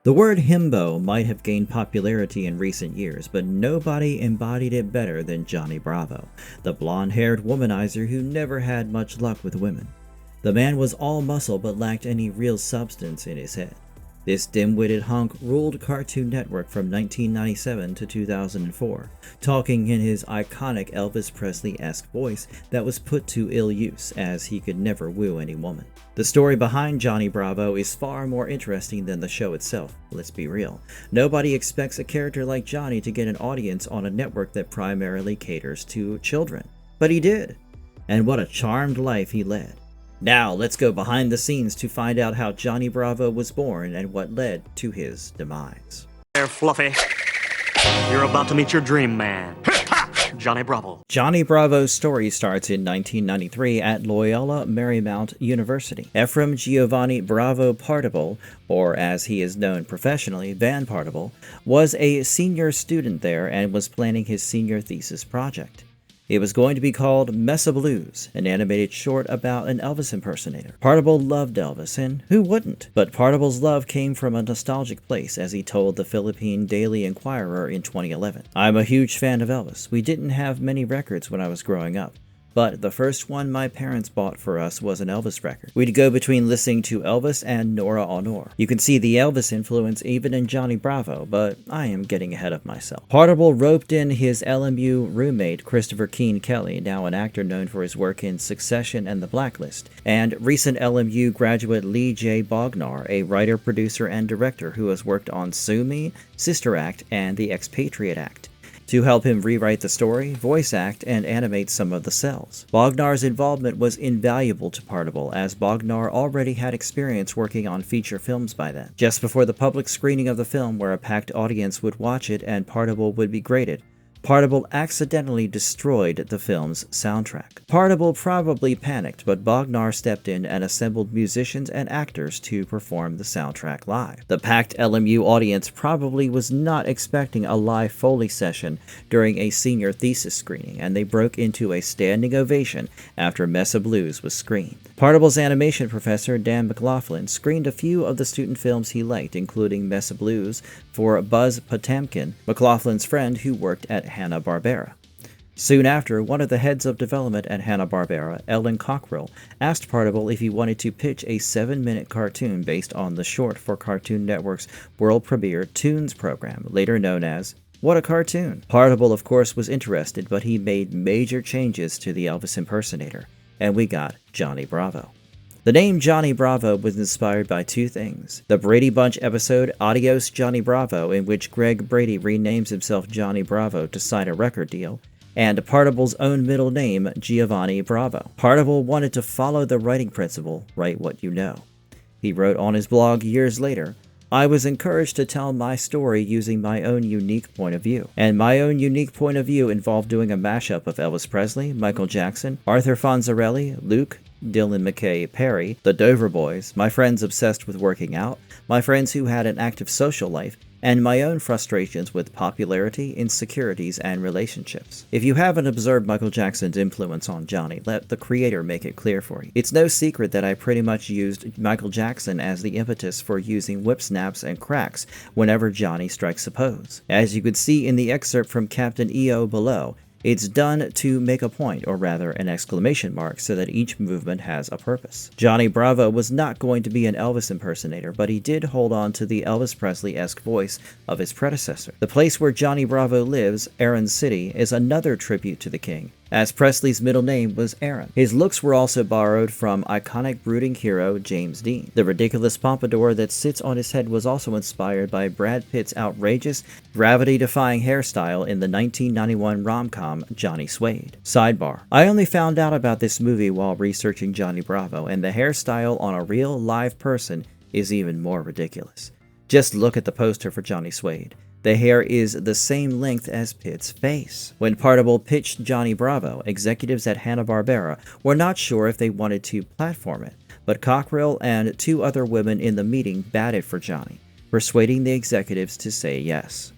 The word himbo might have gained popularity in recent years, but nobody embodied it better than Johnny Bravo, the blond-haired womanizer who never had much luck with women. The man was all muscle but lacked any real substance in his head. This dim-witted hunk ruled Cartoon Network from 1997 to 2004, talking in his iconic Elvis Presley-esque voice that was put to ill use, as he could never woo any woman. The story behind Johnny Bravo is far more interesting than the show itself, let's be real. Nobody expects a character like Johnny to get an audience on a network that primarily caters to children. But he did. And what a charmed life he led. Now, let's go behind the scenes to find out how Johnny Bravo was born and what led to his demise. There, Fluffy. You're about to meet your dream man, Johnny Bravo. Johnny Bravo's story starts in 1993 at Loyola Marymount University. Ephraim Giovanni Bravo Partible, or as he is known professionally, Van Partible, was a senior student there and was planning his senior thesis project. It was going to be called Mesa Blues, an animated short about an Elvis impersonator. Partible loved Elvis, and who wouldn't? But Partible's love came from a nostalgic place, as he told the Philippine Daily Inquirer in 2011. "I'm a huge fan of Elvis. We didn't have many records when I was growing up, but the first one my parents bought for us was an Elvis record. We'd go between listening to Elvis and Nora Honor. You can see the Elvis influence even in Johnny Bravo, but I am getting ahead of myself." Partible roped in his LMU roommate Christopher Keane Kelly, now an actor known for his work in Succession and The Blacklist, and recent LMU graduate Lee J. Bognar, a writer, producer, and director who has worked on Sue Me, Sister Act, and The Expatriate Act, to help him rewrite the story, voice act, and animate some of the cells. Bognar's involvement was invaluable to Partible, as Bognar already had experience working on feature films by then. Just before the public screening of the film, where a packed audience would watch it and Partible would be graded, Partible accidentally destroyed the film's soundtrack. Partible probably panicked, but Bognar stepped in and assembled musicians and actors to perform the soundtrack live. The packed LMU audience probably was not expecting a live Foley session during a senior thesis screening, and they broke into a standing ovation after Mesa Blues was screened. Partible's animation professor, Dan McLaughlin, screened a few of the student films he liked, including Mesa Blues, for Buzz Potamkin, McLaughlin's friend who worked at Hanna-Barbera. Soon after, one of the heads of development at Hanna-Barbera, Ellen Cockrell, asked Partible if he wanted to pitch a 7-minute cartoon based on the short for Cartoon Network's world premiere Toons program, later known as What a Cartoon. Partible, of course, was interested, but he made major changes to the Elvis impersonator, and we got Johnny Bravo. The name Johnny Bravo was inspired by two things: the Brady Bunch episode Adios Johnny Bravo, in which Greg Brady renames himself Johnny Bravo to sign a record deal, and Partible's own middle name, Giovanni Bravo. Partible wanted to follow the writing principle, write what you know. He wrote on his blog years later, "I was encouraged to tell my story using my own unique point of view. And my own unique point of view involved doing a mashup of Elvis Presley, Michael Jackson, Arthur Fonzarelli, Luke, Dylan McKay Perry, the Dover Boys, my friends obsessed with working out, my friends who had an active social life, and my own frustrations with popularity, insecurities, and relationships." If you haven't observed Michael Jackson's influence on Johnny, let the creator make it clear for you. It's no secret that I pretty much used Michael Jackson as the impetus for using whip snaps and cracks whenever Johnny strikes a pose. As you could see in the excerpt from Captain EO below, it's done to make a point, or rather an exclamation mark, so that each movement has a purpose. Johnny Bravo was not going to be an Elvis impersonator, but he did hold on to the Elvis Presley-esque voice of his predecessor. The place where Johnny Bravo lives, Aaron City, is another tribute to the king, as Presley's middle name was Aaron. His looks were also borrowed from iconic brooding hero James Dean. The ridiculous pompadour that sits on his head was also inspired by Brad Pitt's outrageous, gravity-defying hairstyle in the 1991 rom-com Johnny Suede. Sidebar: I only found out about this movie while researching Johnny Bravo, and the hairstyle on a real, live person is even more ridiculous. Just look at the poster for Johnny Suede. The hair is the same length as Pitt's face. When Partible pitched Johnny Bravo, executives at Hanna-Barbera were not sure if they wanted to platform it, but Cockrell and two other women in the meeting batted for Johnny, persuading the executives to say yes.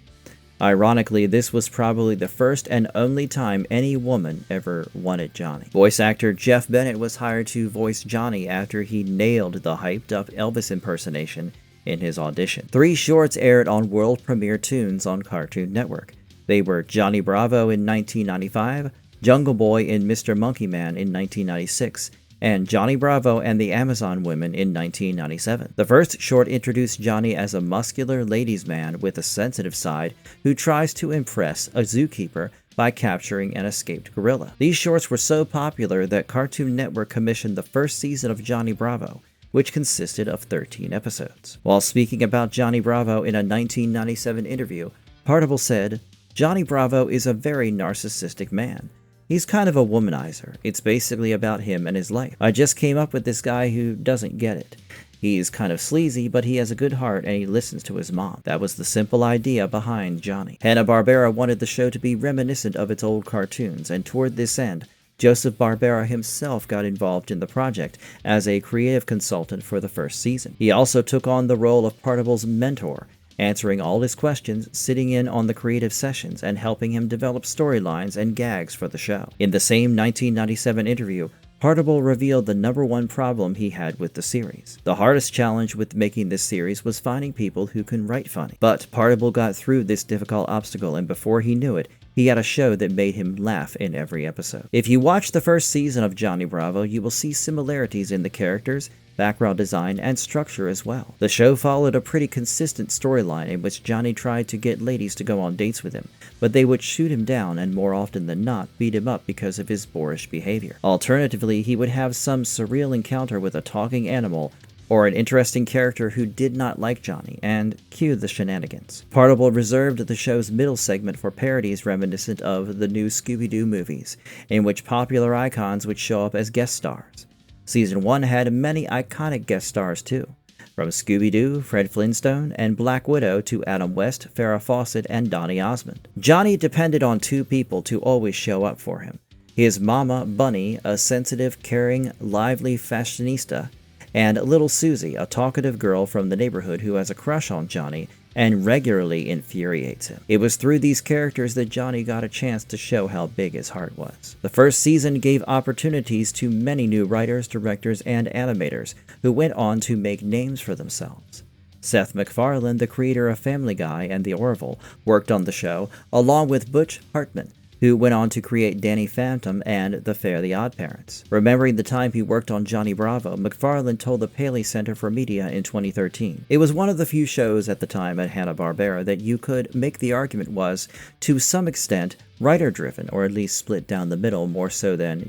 Ironically, this was probably the first and only time any woman ever wanted Johnny. Voice actor Jeff Bennett was hired to voice Johnny after he nailed the hyped-up Elvis impersonation in his audition. 3 shorts aired on world premiere tunes on Cartoon Network. They were Johnny Bravo in 1995, Jungle Boy in Mr. Monkey Man in 1996, and Johnny Bravo and the Amazon Women in 1997. The first short introduced Johnny as a muscular ladies' man with a sensitive side who tries to impress a zookeeper by capturing an escaped gorilla. These shorts were so popular that Cartoon Network commissioned the first season of Johnny Bravo, which consisted of 13 episodes. While speaking about Johnny Bravo in a 1997 interview, Partible said, "Johnny Bravo is a very narcissistic man. He's kind of a womanizer. It's basically about him and his life. I just came up with this guy who doesn't get it. He's kind of sleazy, but he has a good heart and he listens to his mom." That was the simple idea behind Johnny. Hanna-Barbera wanted the show to be reminiscent of its old cartoons, and toward this end, Joseph Barbera himself got involved in the project as a creative consultant for the first season. He also took on the role of Partible's mentor, answering all his questions, sitting in on the creative sessions, and helping him develop storylines and gags for the show. In the same 1997 interview, Partible revealed the #1 problem he had with the series. The hardest challenge with making this series was finding people who can write funny. But Partible got through this difficult obstacle, and before he knew it, he had a show that made him laugh in every episode. If you watch the first season of Johnny Bravo, you will see similarities in the characters, background design, and structure as well. The show followed a pretty consistent storyline in which Johnny tried to get ladies to go on dates with him, but they would shoot him down and more often than not beat him up because of his boorish behavior. Alternatively, he would have some surreal encounter with a talking animal or an interesting character who did not like Johnny, and cue the shenanigans. Partible reserved the show's middle segment for parodies reminiscent of the new Scooby-Doo movies, in which popular icons would show up as guest stars. Season 1 had many iconic guest stars too, from Scooby-Doo, Fred Flintstone, and Black Widow to Adam West, Farrah Fawcett, and Donny Osmond. Johnny depended on 2 people to always show up for him: his mama, Bunny, a sensitive, caring, lively fashionista, and little Susie, a talkative girl from the neighborhood who has a crush on Johnny and regularly infuriates him. It was through these characters that Johnny got a chance to show how big his heart was. The first season gave opportunities to many new writers, directors, and animators who went on to make names for themselves. Seth MacFarlane, the creator of Family Guy and The Orville, worked on the show, along with Butch Hartman, who went on to create Danny Phantom and The Fairly Odd Parents. Remembering the time he worked on Johnny Bravo, MacFarlane told the Paley Center for Media in 2013, "It was one of the few shows at the time at Hanna-Barbera that you could make the argument was, to some extent, writer-driven, or at least split down the middle more so than,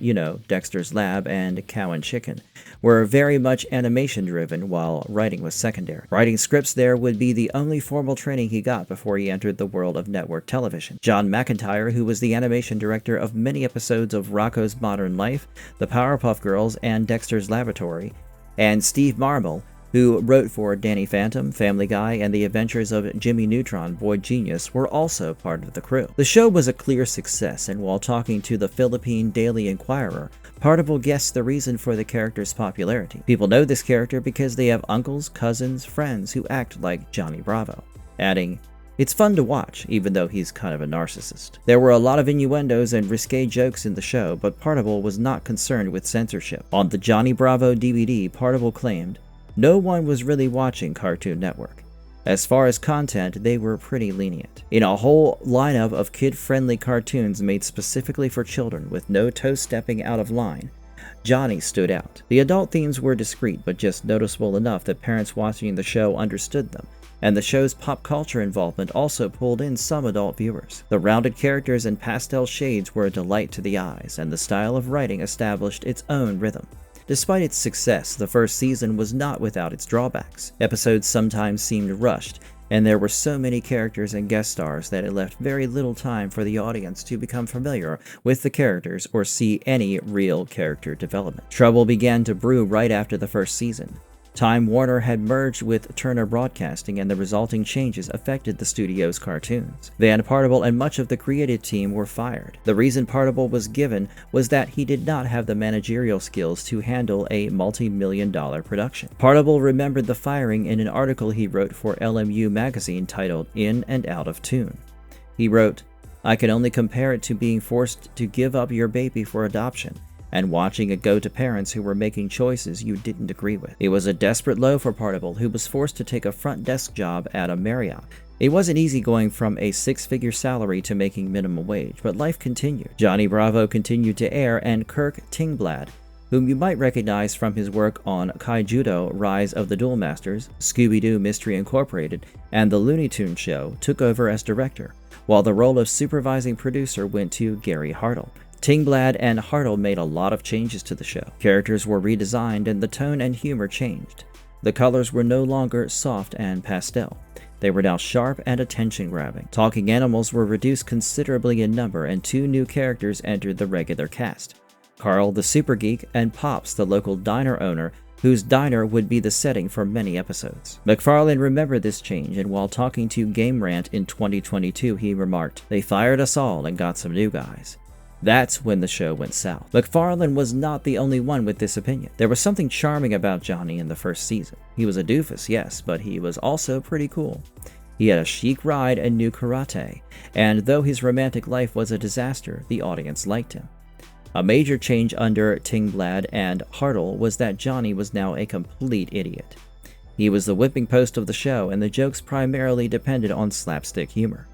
Dexter's Lab and Cow and Chicken, were very much animation-driven while writing was secondary. Writing scripts there would be the only formal training he got before he entered the world of network television." John McIntyre, who was the animation director of many episodes of Rocko's Modern Life, The Powerpuff Girls, and Dexter's Laboratory, and Steve Marmol, who wrote for Danny Phantom, Family Guy, and The Adventures of Jimmy Neutron, Boy Genius, were also part of the crew. The show was a clear success, and while talking to the Philippine Daily Inquirer, Partible guessed the reason for the character's popularity. "People know this character because they have uncles, cousins, friends who act like Johnny Bravo," adding, "It's fun to watch, even though he's kind of a narcissist." There were a lot of innuendos and risque jokes in the show, but Partible was not concerned with censorship. On the Johnny Bravo DVD, Partible claimed, "No one was really watching Cartoon Network. As far as content, they were pretty lenient. In a whole lineup of kid-friendly cartoons made specifically for children with no toe-stepping out of line, Johnny stood out. The adult themes were discreet, but just noticeable enough that parents watching the show understood them, and the show's pop culture involvement also pulled in some adult viewers. The rounded characters and pastel shades were a delight to the eyes, and the style of writing established its own rhythm. Despite its success, the first season was not without its drawbacks. Episodes sometimes seemed rushed, and there were so many characters and guest stars that it left very little time for the audience to become familiar with the characters or see any real character development. Trouble began to brew right after the first season. Time Warner had merged with Turner Broadcasting, and the resulting changes affected the studio's cartoons. Van Partible and much of the creative team were fired. The reason Partible was given was that he did not have the managerial skills to handle a multi-million-dollar production. Partible remembered the firing in an article he wrote for LMU magazine titled "In and Out of Tune." He wrote, "I can only compare it to being forced to give up your baby for adoption. and watching it go to parents who were making choices you didn't agree with. It was a desperate blow for Partible, who was forced to take a front desk job at a Marriott. It wasn't easy going from a six-figure salary to making minimum wage, but life continued. Johnny Bravo continued to air, and Kirk Tingblad, whom you might recognize from his work on Kaijudo, Rise of the Duel Masters, Scooby-Doo Mystery Incorporated, and The Looney Tunes Show, took over as director, while the role of supervising producer went to Gary Hartle. Tingblad and Hartle made a lot of changes to the show. Characters were redesigned and the tone and humor changed. The colors were no longer soft and pastel. They were now sharp and attention-grabbing. Talking animals were reduced considerably in number, and 2 new characters entered the regular cast: Carl the Super Geek and Pops, the local diner owner, whose diner would be the setting for many episodes. McFarlane remembered this change, and while talking to Game Rant in 2022, he remarked, "They fired us all and got some new guys." That's when the show went south. McFarlane was not the only one with this opinion. There was something charming about Johnny in the first season. He was a doofus, yes, but he was also pretty cool. He had a chic ride and knew karate, and though his romantic life was a disaster, the audience liked him. A major change under Tingblad and Hartle was that Johnny was now a complete idiot. He was the whipping post of the show, and the jokes primarily depended on slapstick humor.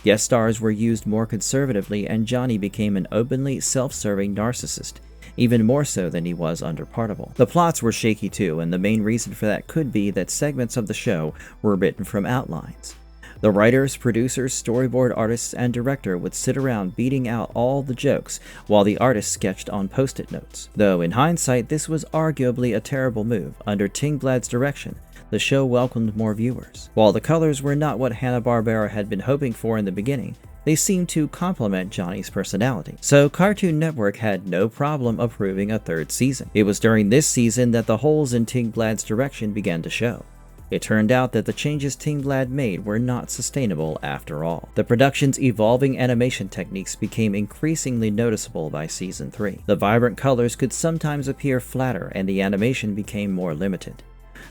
Guest stars were used more conservatively, and Johnny became an openly self-serving narcissist, even more so than he was under Partible. The plots were shaky too, and the main reason for that could be that segments of the show were written from outlines. The writers, producers, storyboard artists, and director would sit around beating out all the jokes while the artists sketched on post-it notes. Though in hindsight, this was arguably a terrible move. Under Tingblad's direction, the show welcomed more viewers. While the colors were not what Hanna-Barbera had been hoping for in the beginning, they seemed to complement Johnny's personality. So Cartoon Network had no problem approving a 3rd season. It was during this season that the holes in Tingblad's direction began to show. It turned out that the changes Tingblad made were not sustainable after all. The production's evolving animation techniques became increasingly noticeable by Season 3. The vibrant colors could sometimes appear flatter, and the animation became more limited.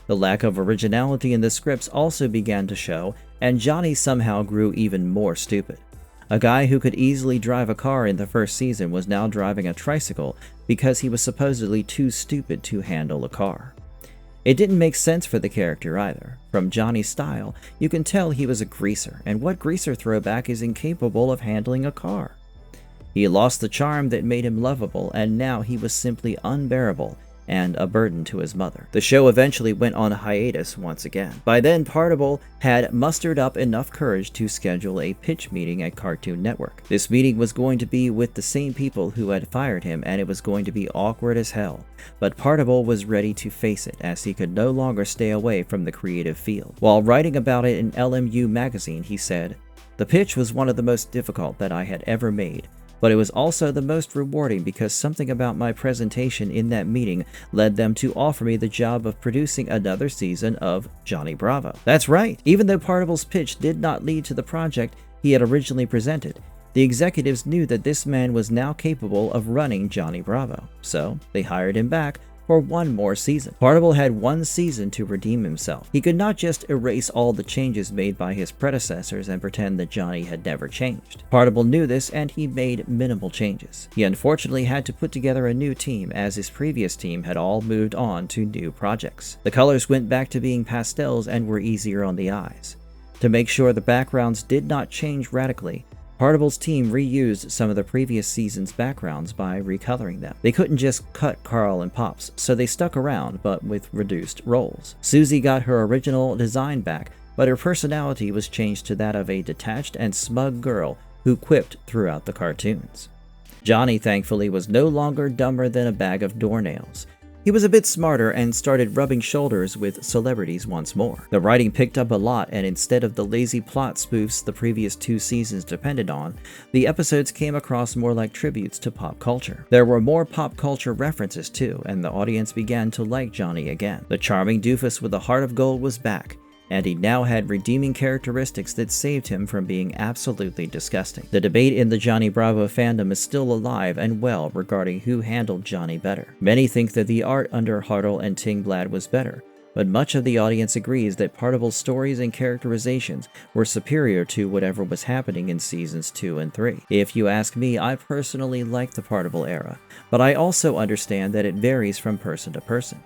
The lack of originality in the scripts also began to show, and Johnny somehow grew even more stupid. A guy who could easily drive a car in the first season was now driving a tricycle because he was supposedly too stupid to handle a car. It didn't make sense for the character either. From Johnny's style, you can tell he was a greaser, and what greaser throwback is incapable of handling a car? He lost the charm that made him lovable, and now he was simply unbearable and a burden to his mother. The show eventually went on hiatus once again. By then, Partible had mustered up enough courage to schedule a pitch meeting at Cartoon Network. This meeting was going to be with the same people who had fired him, and it was going to be awkward as hell. But Partible was ready to face it, as he could no longer stay away from the creative field. While writing about it in LMU magazine, he said, "The pitch was one of the most difficult that I had ever made. But it was also the most rewarding because something about my presentation in that meeting led them to offer me the job of producing another season of Johnny Bravo." That's right, even though Partible's pitch did not lead to the project he had originally presented, the executives knew that this man was now capable of running Johnny Bravo, so they hired him back for one more season. Partible had one season to redeem himself. He could not just erase all the changes made by his predecessors and pretend that Johnny had never changed. Partible knew this, and he made minimal changes. He unfortunately had to put together a new team, as his previous team had all moved on to new projects. The colors went back to being pastels and were easier on the eyes. To make sure the backgrounds did not change radically, Partible's team reused some of the previous season's backgrounds by recoloring them. They couldn't just cut Carl and Pops, so they stuck around, but with reduced roles. Susie got her original design back, but her personality was changed to that of a detached and smug girl who quipped throughout the cartoons. Johnny, thankfully, was no longer dumber than a bag of doornails. He was a bit smarter and started rubbing shoulders with celebrities once more. The writing picked up a lot, and instead of the lazy plot spoofs the previous 2 seasons depended on, the episodes came across more like tributes to pop culture. There were more pop culture references too, and the audience began to like Johnny again. The charming doofus with a heart of gold was back, and he now had redeeming characteristics that saved him from being absolutely disgusting. The debate in the Johnny Bravo fandom is still alive and well regarding who handled Johnny better. Many think that the art under Hartle and Tingblad was better, but much of the audience agrees that Partible's stories and characterizations were superior to whatever was happening in seasons 2 and 3. If you ask me, I personally like the Partible era, but I also understand that it varies from person to person.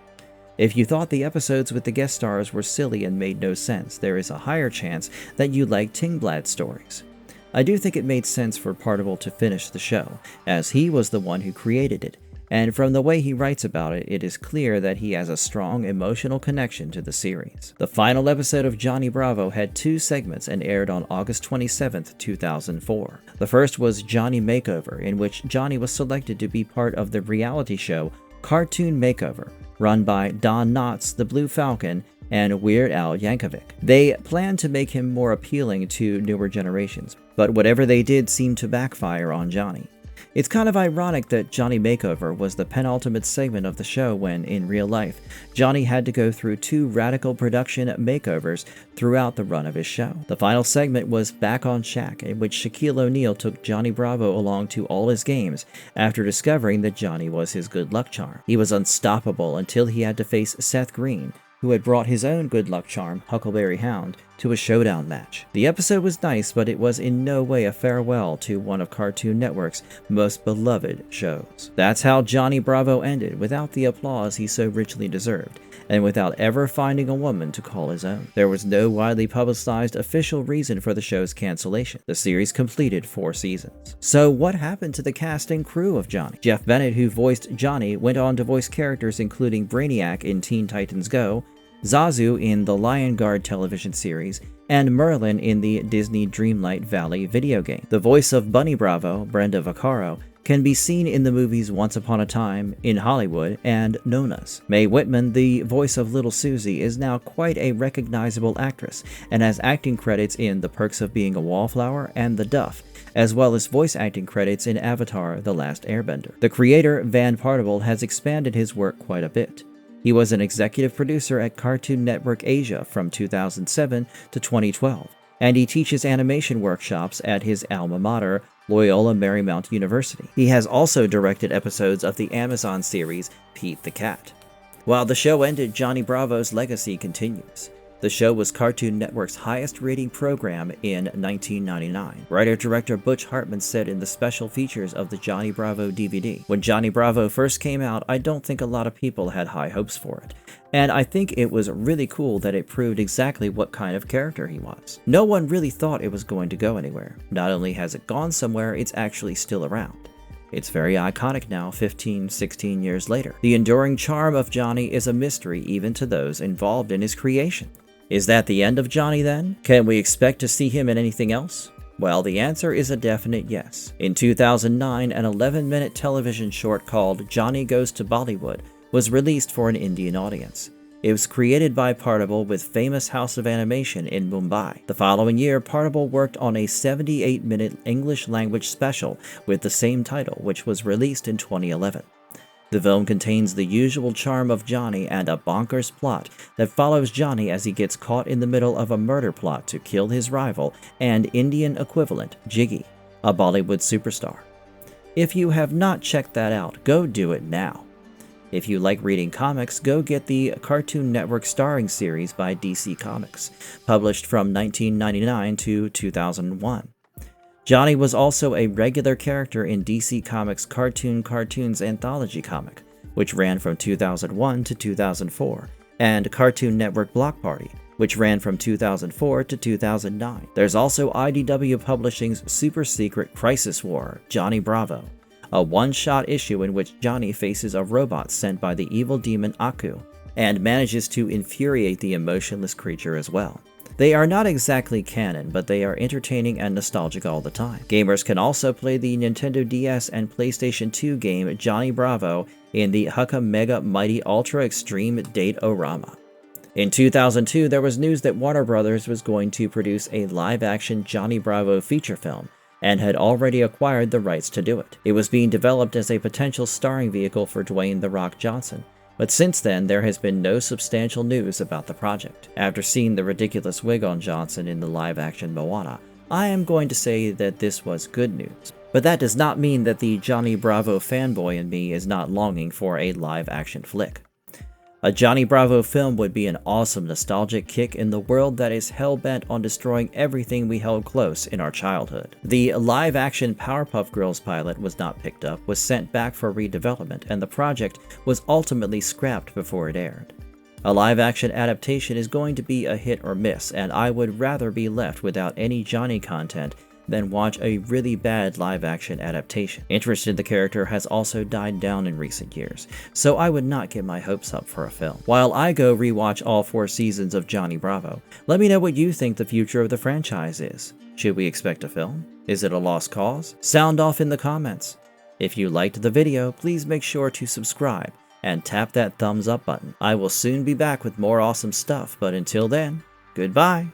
If you thought the episodes with the guest stars were silly and made no sense, there is a higher chance that you like Tingblad's stories. I do think it made sense for Partible to finish the show, as he was the one who created it, and from the way he writes about it, it is clear that he has a strong emotional connection to the series. The final episode of Johnny Bravo had 2 segments and aired on August 27, 2004. The first was Johnny Makeover, in which Johnny was selected to be part of the reality show Cartoon Makeover, run by Don Knotts, the Blue Falcon, and Weird Al Yankovic. They planned to make him more appealing to newer generations, but whatever they did seemed to backfire on Johnny. It's kind of ironic that Johnny Makeover was the penultimate segment of the show when, in real life, Johnny had to go through 2 radical production makeovers throughout the run of his show. The final segment was Back on Shaq, in which Shaquille O'Neal took Johnny Bravo along to all his games after discovering that Johnny was his good luck charm. He was unstoppable until he had to face Seth Green, who had brought his own good luck charm, Huckleberry Hound, to a showdown match. The episode was nice, but it was in no way a farewell to one of Cartoon Network's most beloved shows. That's how Johnny Bravo ended, without the applause he so richly deserved, and without ever finding a woman to call his own. There was no widely publicized official reason for the show's cancellation. The series completed 4 seasons. So what happened to the cast and crew of Johnny? Jeff Bennett, who voiced Johnny, went on to voice characters including Brainiac in Teen Titans Go, Zazu in the Lion Guard television series, and Merlin in the Disney Dreamlight Valley video game. The voice of Bunny Bravo, Brenda Vaccaro, can be seen in the movies Once Upon a Time, In Hollywood, and Nonas. Mae Whitman, the voice of Little Susie, is now quite a recognizable actress and has acting credits in The Perks of Being a Wallflower and The Duff, as well as voice acting credits in Avatar: The Last Airbender. The creator, Van Partible, has expanded his work quite a bit. He was an executive producer at Cartoon Network Asia from 2007 to 2012, and he teaches animation workshops at his alma mater, Loyola Marymount University. He has also directed episodes of the Amazon series Pete the Cat. While the show ended, Johnny Bravo's legacy continues. The show was Cartoon Network's highest-rating program in 1999. Writer-director Butch Hartman said in the special features of the Johnny Bravo DVD, "When Johnny Bravo first came out, I don't think a lot of people had high hopes for it. And I think it was really cool that it proved exactly what kind of character he was. No one really thought it was going to go anywhere. Not only has it gone somewhere, it's actually still around. It's very iconic now, 15, 16 years later. The enduring charm of Johnny is a mystery even to those involved in his creation." Is that the end of Johnny then? Can we expect to see him in anything else? Well, the answer is a definite yes. In 2009, an 11-minute television short called Johnny Goes to Bollywood was released for an Indian audience. It was created by Partible with famous House of Animation in Mumbai. The following year, Partible worked on a 78-minute English-language special with the same title, which was released in 2011. The film contains the usual charm of Johnny and a bonkers plot that follows Johnny as he gets caught in the middle of a murder plot to kill his rival and Indian equivalent, Jiggy, a Bollywood superstar. If you have not checked that out, go do it now. If you like reading comics, go get the Cartoon Network starring series by DC Comics, published from 1999 to 2001. Johnny was also a regular character in DC Comics' Cartoons anthology comic, which ran from 2001 to 2004, and Cartoon Network Block Party, which ran from 2004 to 2009. There's also IDW Publishing's super secret Crisis War, Johnny Bravo, a one-shot issue in which Johnny faces a robot sent by the evil demon Aku, and manages to infuriate the emotionless creature as well. They are not exactly canon, but they are entertaining and nostalgic all the time. Gamers can also play the Nintendo DS and PlayStation 2 game Johnny Bravo in the Hukka Mega Mighty Ultra Extreme Date-O-Rama. In 2002, there was news that Warner Bros. Was going to produce a live-action Johnny Bravo feature film, and had already acquired the rights to do it. It was being developed as a potential starring vehicle for Dwayne "The Rock" Johnson, but since then there has been no substantial news about the project. After seeing the ridiculous wig on Johnson in the live-action Moana, I am going to say that this was good news. But that does not mean that the Johnny Bravo fanboy in me is not longing for a live-action flick. A Johnny Bravo film would be an awesome nostalgic kick in the world that is hell-bent on destroying everything we held close in our childhood. The live-action Powerpuff Girls pilot was not picked up, was sent back for redevelopment, and the project was ultimately scrapped before it aired. A live-action adaptation is going to be a hit or miss, and I would rather be left without any Johnny content than watch a really bad live-action adaptation. Interest in the character has also died down in recent years, so I would not get my hopes up for a film. While I go rewatch all 4 seasons of Johnny Bravo, let me know what you think the future of the franchise is. Should we expect a film? Is it a lost cause? Sound off in the comments. If you liked the video, please make sure to subscribe and tap that thumbs up button. I will soon be back with more awesome stuff, but until then, goodbye!